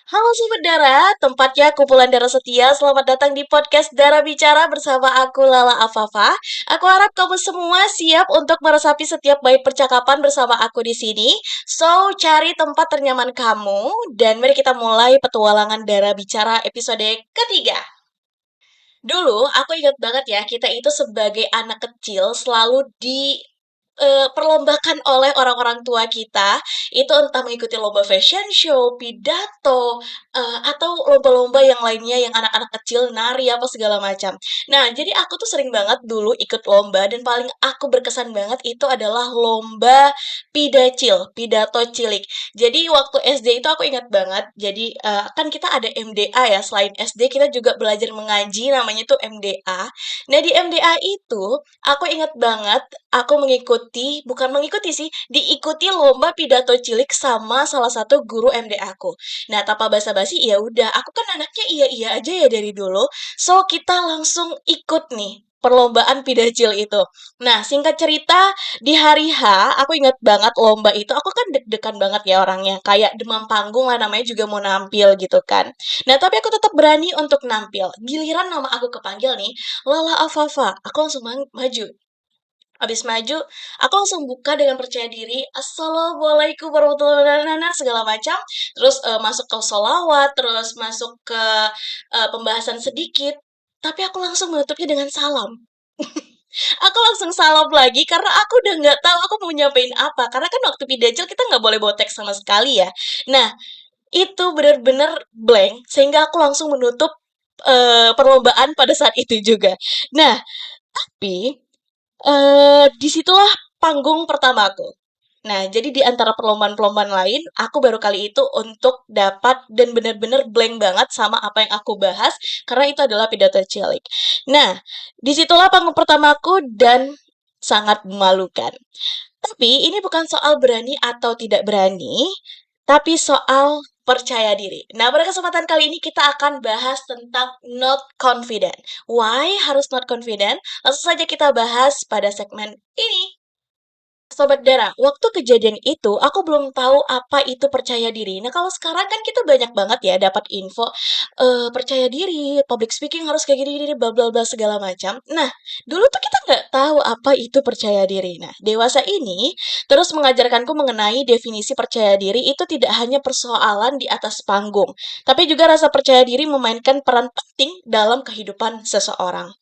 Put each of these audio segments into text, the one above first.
Halo Sobat Dara, tempatnya kumpulan Dara setia. Selamat datang di podcast Dara Bicara bersama aku Lala Afafa. Aku harap kamu semua siap untuk meresapi setiap bait percakapan bersama aku di sini. So, cari tempat ternyaman kamu dan mari kita mulai petualangan Dara Bicara episode ketiga. Dulu aku ingat banget ya, kita itu sebagai anak kecil selalu perlombakan oleh orang-orang tua kita, itu entah mengikuti lomba fashion show, pidato, atau lomba-lomba yang lainnya yang anak-anak kecil nari apa segala macam. Nah, jadi aku tuh sering banget dulu ikut lomba dan paling aku berkesan banget itu adalah lomba pidacil, pidato cilik. Jadi waktu SD itu aku ingat banget, jadi kan kita ada MDA ya, selain SD kita juga belajar mengaji namanya tuh MDA. Nah, di MDA itu aku ingat banget aku bukan mengikuti sih, diikuti lomba pidato cilik sama salah satu guru MDA aku. Nah, tanpa basa-basi ya udah, aku kan anaknya iya-iya aja ya dari dulu. So, kita langsung ikut nih perlombaan pidacil itu. Nah, singkat cerita, di hari H, aku ingat banget lomba itu, aku kan deg-degan banget ya orangnya. Kayak demam panggung lah namanya juga mau nampil gitu kan. Nah, tapi aku tetap berani untuk nampil. Giliran nama aku kepanggil nih, Lala Afafa. Aku langsung maju. Habis maju, aku langsung buka dengan percaya diri, Assalamualaikum warahmatullahi wabarakatuh, segala macam. Terus masuk ke solawat, terus masuk ke pembahasan sedikit. Tapi aku langsung menutupnya dengan salam. Aku langsung salam lagi karena aku udah nggak tahu aku mau nyampein apa. Karena kan waktu pidacil kita nggak boleh bawa teks sama sekali ya. Nah, itu bener-bener blank sehingga aku langsung menutup perlombaan pada saat itu juga. Nah, tapi disitulah panggung pertamaku. Nah, jadi di antara perlombaan-perlombaan lain, aku baru kali itu untuk dapat dan benar-benar blank banget sama apa yang aku bahas, karena itu adalah pidato cilik. Nah, disitulah panggung pertamaku dan sangat memalukan. Tapi ini bukan soal berani atau tidak berani, tapi soal percaya diri. Nah, pada kesempatan kali ini kita akan bahas tentang not confident. Why harus not confident? Langsung saja kita bahas pada segmen ini. Sobat Dara, waktu kejadian itu aku belum tahu apa itu percaya diri. Nah, kalau sekarang kan kita banyak banget ya dapat info percaya diri, public speaking harus kayak gini-gini, bla bla bla segala macam. Nah, dulu tuh kita nggak tahu apa itu percaya diri. Nah, dewasa ini terus mengajarkanku mengenai definisi percaya diri itu tidak hanya persoalan di atas panggung, tapi juga rasa percaya diri memainkan peran penting dalam kehidupan seseorang,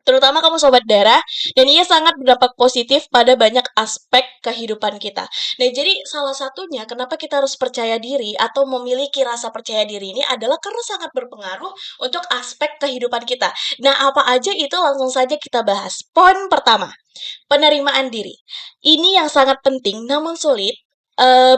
terutama kamu sobat darah, dan ia sangat berdampak positif pada banyak aspek kehidupan kita. Nah, jadi salah satunya kenapa kita harus percaya diri atau memiliki rasa percaya diri ini adalah karena sangat berpengaruh untuk aspek kehidupan kita. Nah, apa aja itu langsung saja kita bahas. Poin pertama, penerimaan diri. Ini yang sangat penting namun sulit.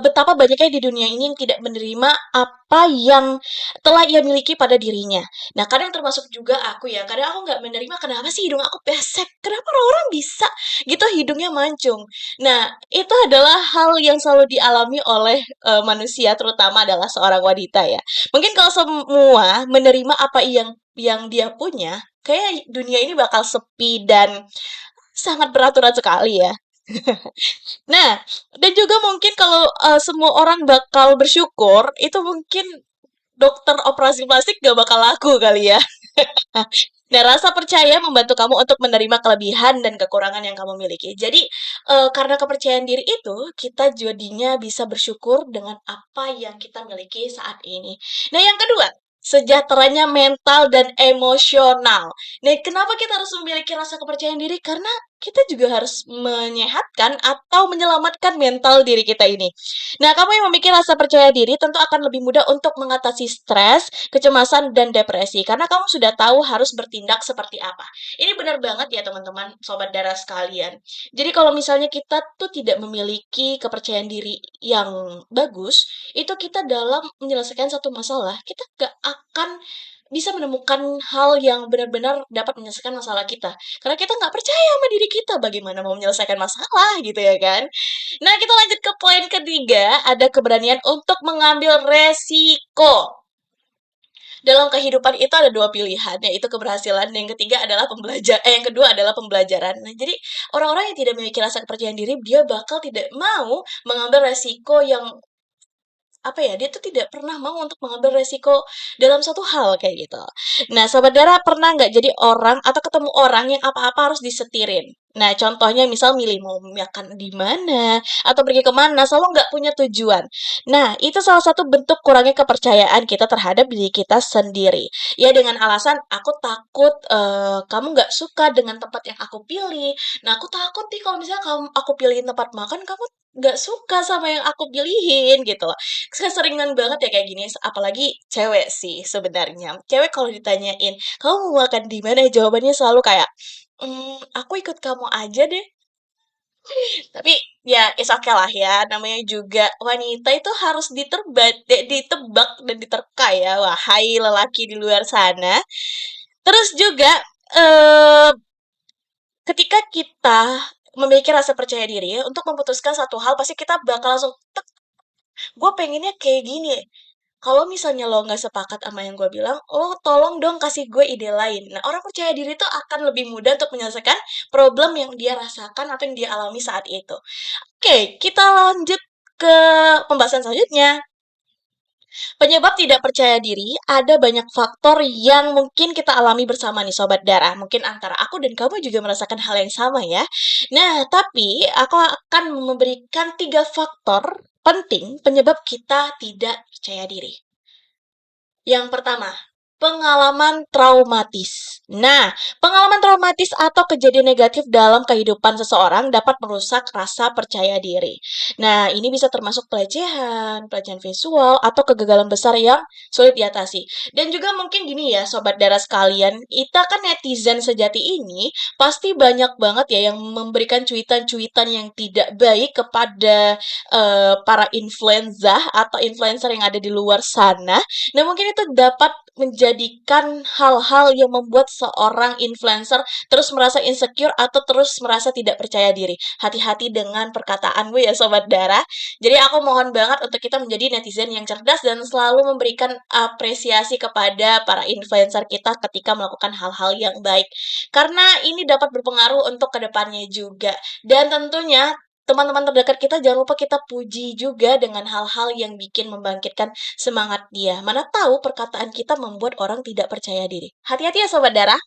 Betapa banyaknya di dunia ini yang tidak menerima apa yang telah ia miliki pada dirinya. Nah, kadang termasuk juga aku ya. Kadang aku nggak menerima kenapa sih hidung aku pesek. Kenapa orang-orang bisa gitu hidungnya mancung. Nah, itu adalah hal yang selalu dialami oleh manusia, terutama adalah seorang wanita ya. Mungkin kalau semua menerima apa yang dia punya, kayak dunia ini bakal sepi dan sangat beraturan sekali ya. Nah, dan juga mungkin kalau semua orang bakal bersyukur, itu mungkin dokter operasi plastik gak bakal laku kali ya. Nah, rasa percaya membantu kamu untuk menerima kelebihan dan kekurangan yang kamu miliki. Jadi, karena kepercayaan diri itu, kita jadinya bisa bersyukur dengan apa yang kita miliki saat ini. Nah, yang kedua, sejahteranya mental dan emosional. Nah, kenapa kita harus memiliki rasa kepercayaan diri? Karena kita juga harus menyehatkan atau menyelamatkan mental diri kita ini. Nah, kamu yang memiliki rasa percaya diri tentu akan lebih mudah untuk mengatasi stres, kecemasan, dan depresi karena kamu sudah tahu harus bertindak seperti apa. Ini benar banget ya teman-teman, sobat darah sekalian. Jadi kalau misalnya kita tuh tidak memiliki kepercayaan diri yang bagus, itu kita dalam menyelesaikan satu masalah, kita gak akan bisa menemukan hal yang benar-benar dapat menyelesaikan masalah kita. Karena kita nggak percaya sama diri kita, bagaimana mau menyelesaikan masalah gitu ya kan. Nah, kita lanjut ke poin ketiga, ada keberanian untuk mengambil resiko. Dalam kehidupan itu ada dua pilihan, yaitu keberhasilan, dan yang ketiga adalah yang kedua adalah pembelajaran. Nah, jadi orang-orang yang tidak memiliki rasa kepercayaan diri, dia bakal tidak mau mengambil resiko yang apa ya, dia tuh tidak pernah mau untuk mengambil resiko dalam suatu hal kayak gitu. Nah, Sobat Dara pernah nggak jadi orang atau ketemu orang yang apa-apa harus disetirin? Nah, contohnya misal milih mau makan di mana atau pergi kemana, selalu nggak punya tujuan. Nah, itu salah satu bentuk kurangnya kepercayaan kita terhadap diri kita sendiri. Ya, dengan alasan aku takut kamu nggak suka dengan tempat yang aku pilih. Nah, aku takut nih kalau misalnya aku pilihin tempat makan, kamu nggak suka sama yang aku pilihin gitu loh. Keseringan banget ya kayak gini, apalagi cewek sih sebenarnya. Cewek kalau ditanyain, kamu mau makan di mana? Jawabannya selalu kayak, aku ikut kamu aja deh. Tapi ya is okay lah ya, namanya juga wanita itu harus ditebak dan diterka ya, wahai lelaki di luar sana. Terus juga eh, ketika kita memiliki rasa percaya diri untuk memutuskan satu hal, pasti kita bakal langsung gue pengennya kayak gini. Kalau misalnya lo nggak sepakat sama yang gue bilang, lo tolong dong kasih gue ide lain. Nah, orang percaya diri itu akan lebih mudah untuk menyelesaikan problem yang dia rasakan atau yang dia alami saat itu. Oke, kita lanjut ke pembahasan selanjutnya. Penyebab tidak percaya diri, ada banyak faktor yang mungkin kita alami bersama nih Sobat Darah. Mungkin antara aku dan kamu juga merasakan hal yang sama ya. Nah, tapi aku akan memberikan 3 faktor penting penyebab kita tidak percaya diri. Yang pertama, pengalaman traumatis. Nah, pengalaman traumatis atau kejadian negatif dalam kehidupan seseorang dapat merusak rasa percaya diri. Nah, ini bisa termasuk pelecehan, pelecehan visual, atau kegagalan besar yang sulit diatasi. Dan juga mungkin gini ya, Sobat Darah sekalian, kita kan netizen sejati ini pasti banyak banget ya yang memberikan cuitan-cuitan yang tidak baik kepada para influencer atau influencer yang ada di luar sana. Nah, mungkin itu dapat menjadikan hal-hal yang membuat seorang influencer terus merasa insecure atau terus merasa tidak percaya diri. Hati-hati dengan perkataanmu ya Sobat Dara. Jadi aku mohon banget untuk kita menjadi netizen yang cerdas dan selalu memberikan apresiasi kepada para influencer kita ketika melakukan hal-hal yang baik. Karena ini dapat berpengaruh untuk kedepannya juga. Dan tentunya teman-teman terdekat kita jangan lupa kita puji juga dengan hal-hal yang bikin membangkitkan semangat dia. Mana tahu perkataan kita membuat orang tidak percaya diri. Hati-hati ya Sobat Darah.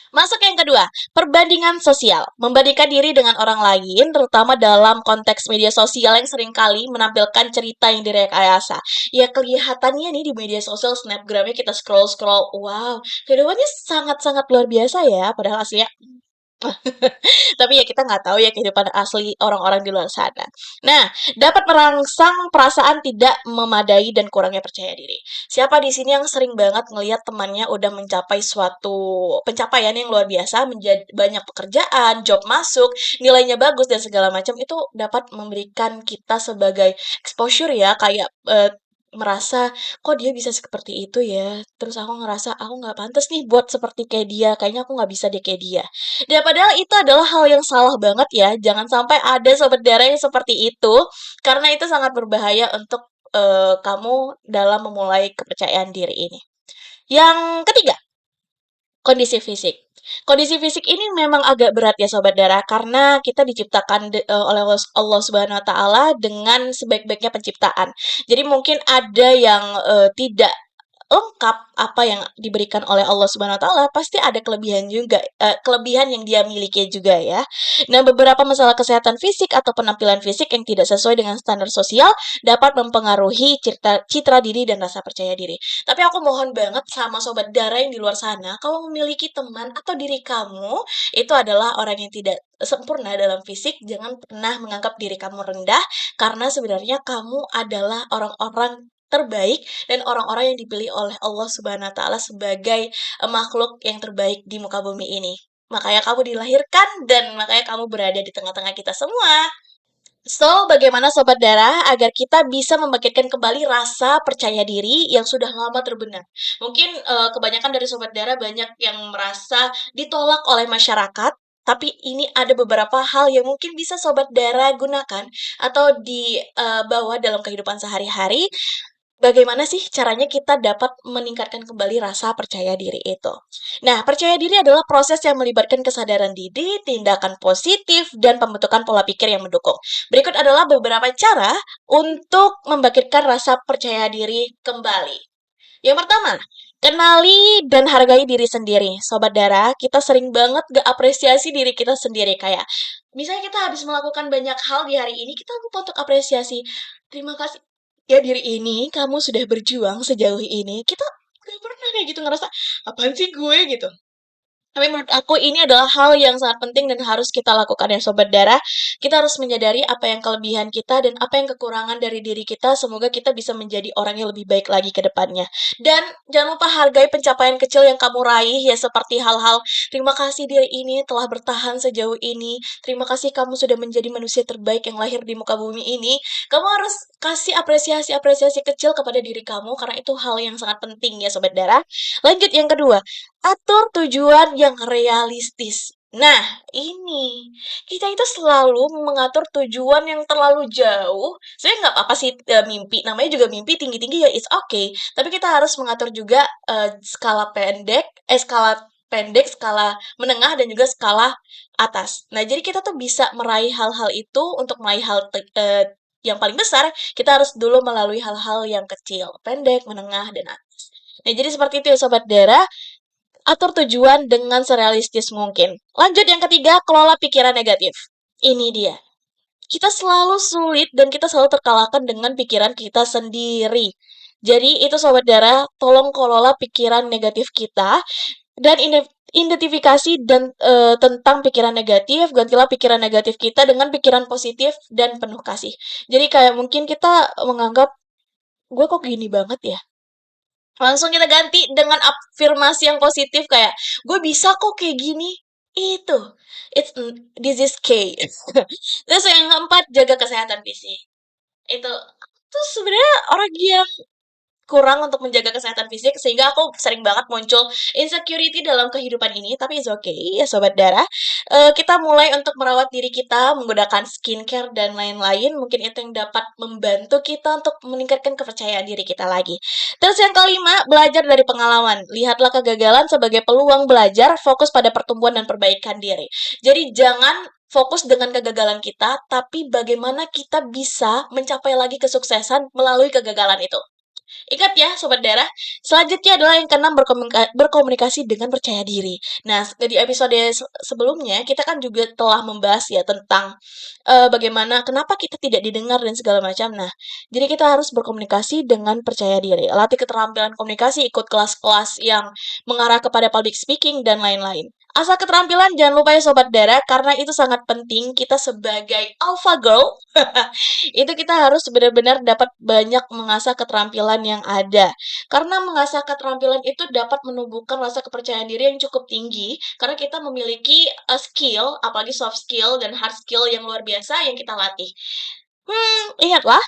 Masuk yang kedua, perbandingan sosial. Membandingkan diri dengan orang lain, terutama dalam konteks media sosial yang seringkali menampilkan cerita yang direkayasa. Ya kelihatannya nih di media sosial, snapgramnya kita scroll-scroll, wow, kehidupannya sangat-sangat luar biasa ya, padahal aslinya tapi ya kita nggak tahu ya kehidupan asli orang-orang di luar sana. Nah, dapat merangsang perasaan tidak memadai dan kurangnya percaya diri. Siapa di sini yang sering banget ngelihat temannya udah mencapai suatu pencapaian yang luar biasa, menjadi banyak pekerjaan, job masuk, nilainya bagus dan segala macam itu dapat memberikan kita sebagai exposure ya kayak merasa kok dia bisa seperti itu ya. Terus aku ngerasa aku nggak pantas nih buat seperti kayak dia. Kayaknya aku nggak bisa deh kayak dia. Dan padahal itu adalah hal yang salah banget ya. Jangan sampai ada sobat darah yang seperti itu, karena itu sangat berbahaya untuk kamu dalam memulai kepercayaan diri ini. Yang ketiga, kondisi fisik. Kondisi fisik ini memang agak berat ya sobat darah karena kita diciptakan oleh Allah Subhanahu wa taala dengan sebaik-baiknya penciptaan. Jadi mungkin ada yang tidak lengkap apa yang diberikan oleh Allah Subhanahu wa taala, pasti ada kelebihan juga, kelebihan yang dia miliki juga ya. Nah, beberapa masalah kesehatan fisik atau penampilan fisik yang tidak sesuai dengan standar sosial dapat mempengaruhi citra diri dan rasa percaya diri. Tapi aku mohon banget sama sobat Dara yang di luar sana, kalau memiliki teman atau diri kamu itu adalah orang yang tidak sempurna dalam fisik, jangan pernah menganggap diri kamu rendah karena sebenarnya kamu adalah orang-orang terbaik dan orang-orang yang dipilih oleh Allah Subhanahu wa taala sebagai makhluk yang terbaik di muka bumi ini. Makanya kamu dilahirkan dan makanya kamu berada di tengah-tengah kita semua. So, bagaimana Sobat Darah agar kita bisa membangkitkan kembali rasa percaya diri yang sudah lama terbenam? Mungkin kebanyakan dari Sobat Darah banyak yang merasa ditolak oleh masyarakat, tapi ini ada beberapa hal yang mungkin bisa Sobat Darah gunakan atau dibawa dalam kehidupan sehari-hari Bagaimana sih caranya kita dapat meningkatkan kembali rasa percaya diri itu? Nah, percaya diri adalah proses yang melibatkan kesadaran diri, tindakan positif, dan pembentukan pola pikir yang mendukung. Berikut adalah beberapa cara untuk membangkitkan rasa percaya diri kembali. Yang pertama, kenali dan hargai diri sendiri. Sobat Dara, kita sering banget gak apresiasi diri kita sendiri. Kayak, misalnya kita habis melakukan banyak hal di hari ini, kita lupa untuk apresiasi. Terima kasih ya diri ini, kamu sudah berjuang sejauh ini. Kita gak pernah kayak gitu ngerasa, apaan sih gue gitu. Tapi menurut aku ini adalah hal yang sangat penting dan harus kita lakukan ya Sobat Dara. Kita harus menyadari apa yang kelebihan kita dan apa yang kekurangan dari diri kita. Semoga kita bisa menjadi orang yang lebih baik lagi ke depannya. Dan jangan lupa hargai pencapaian kecil yang kamu raih ya seperti hal-hal terima kasih diri ini telah bertahan sejauh ini. Terima kasih kamu sudah menjadi manusia terbaik yang lahir di muka bumi ini. Kamu harus kasih apresiasi-apresiasi kecil kepada diri kamu karena itu hal yang sangat penting ya Sobat Dara. Lanjut yang kedua, atur tujuan yang realistis. Nah, ini kita itu selalu mengatur tujuan yang terlalu jauh. Saya nggak apa-apa sih mimpi, namanya juga mimpi tinggi-tinggi ya it's okay. Tapi kita harus mengatur juga skala pendek, skala menengah dan juga skala atas. Nah, jadi kita tuh bisa meraih hal-hal itu untuk meraih yang paling besar, kita harus dulu melalui hal-hal yang kecil, pendek, menengah, dan atas. Nah, jadi seperti itu ya Sobat Dara. Atur tujuan dengan serealistis mungkin. Lanjut yang ketiga, kelola pikiran negatif. Ini dia. Kita selalu sulit dan kita selalu terkalahkan dengan pikiran kita sendiri. Jadi itu Sobat Dara, tolong kelola pikiran negatif kita dan identifikasi dan tentang pikiran negatif, gantilah pikiran negatif kita dengan pikiran positif dan penuh kasih. Jadi kayak mungkin kita menganggap gue kok gini banget ya, langsung kita ganti dengan afirmasi yang positif kayak gue bisa kok kayak gini. Itu it's this is case. Terus yang keempat, jaga kesehatan fisik. Itu sebenarnya orang yang kurang untuk menjaga kesehatan fisik sehingga aku sering banget muncul insecurity dalam kehidupan ini, tapi it's okay ya Sobat Dara. Kita mulai untuk merawat diri kita menggunakan skincare dan lain-lain, mungkin itu yang dapat membantu kita untuk meningkatkan kepercayaan diri kita lagi. Terus yang kelima, belajar dari pengalaman. Lihatlah kegagalan sebagai peluang belajar, fokus pada pertumbuhan dan perbaikan diri. Jadi jangan fokus dengan kegagalan kita, tapi bagaimana kita bisa mencapai lagi kesuksesan melalui kegagalan itu. Ingat ya, Sobat Darah, selanjutnya adalah yang keenam berkomunikasi dengan percaya diri. Nah, di episode sebelumnya kita kan juga telah membahas ya tentang bagaimana, kenapa kita tidak didengar dan segala macam. Nah, jadi kita harus berkomunikasi dengan percaya diri. Latih keterampilan komunikasi, ikut kelas-kelas yang mengarah kepada public speaking dan lain-lain. Asal keterampilan jangan lupa ya Sobat Dara, karena itu sangat penting kita sebagai alpha girl itu kita harus benar-benar dapat banyak mengasah keterampilan yang ada. Karena mengasah keterampilan itu dapat menumbuhkan rasa kepercayaan diri yang cukup tinggi karena kita memiliki skill, apalagi soft skill dan hard skill yang luar biasa yang kita latih. Ingatlah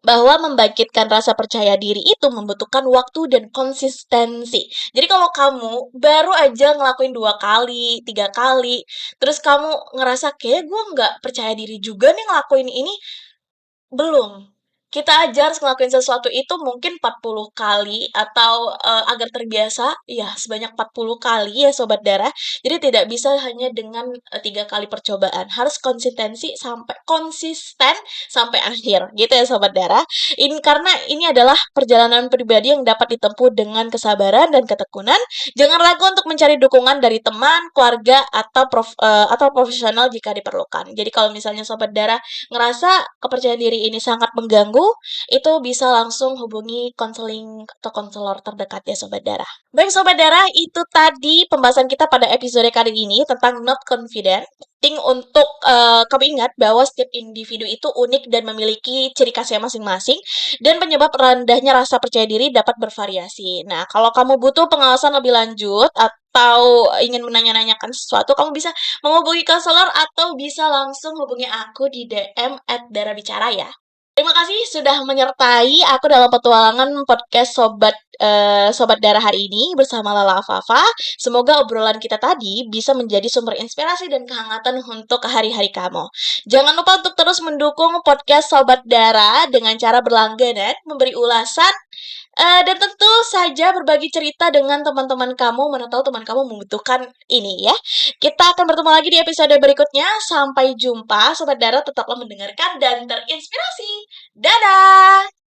bahwa membangkitkan rasa percaya diri itu membutuhkan waktu dan konsistensi. Jadi kalau kamu baru aja ngelakuin 2 kali, 3 kali, terus kamu ngerasa kayak gue nggak percaya diri juga nih ngelakuin ini, belum. Kita aja harus ngelakuin sesuatu itu mungkin 40 kali atau, agar terbiasa, ya sebanyak 40 kali ya Sobat Dara. Jadi tidak bisa hanya dengan, 3 kali percobaan, harus konsisten sampai akhir, gitu ya Sobat Dara. Karena ini adalah perjalanan pribadi yang dapat ditempuh dengan kesabaran dan ketekunan. Jangan ragu untuk mencari dukungan dari teman, keluarga, atau profesional jika diperlukan. Jadi kalau misalnya Sobat Dara ngerasa kepercayaan diri ini sangat mengganggu, itu bisa langsung hubungi konseling atau konselor terdekat ya Sobat Dara. Baik Sobat Dara, itu tadi pembahasan kita pada episode kali ini tentang not confident. Penting untuk kamu ingat bahwa setiap individu itu unik dan memiliki ciri khasnya masing-masing dan penyebab rendahnya rasa percaya diri dapat bervariasi. Nah, kalau kamu butuh pengawasan lebih lanjut atau ingin menanya-nanyakan sesuatu, kamu bisa menghubungi konselor atau bisa langsung hubungi aku di DM @darabicara ya. Terima kasih sudah menyertai aku dalam petualangan podcast Sobat Dara hari ini bersama Lala Afafa. Semoga obrolan kita tadi bisa menjadi sumber inspirasi dan kehangatan untuk hari-hari kamu. Jangan lupa untuk terus mendukung podcast Sobat Dara dengan cara berlangganan, memberi ulasan, dan tentu saja berbagi cerita dengan teman-teman kamu, mana tahu teman kamu membutuhkan ini ya. Kita akan bertemu lagi di episode berikutnya. Sampai jumpa, Sobat Dara tetaplah mendengarkan dan terinspirasi. Dadah!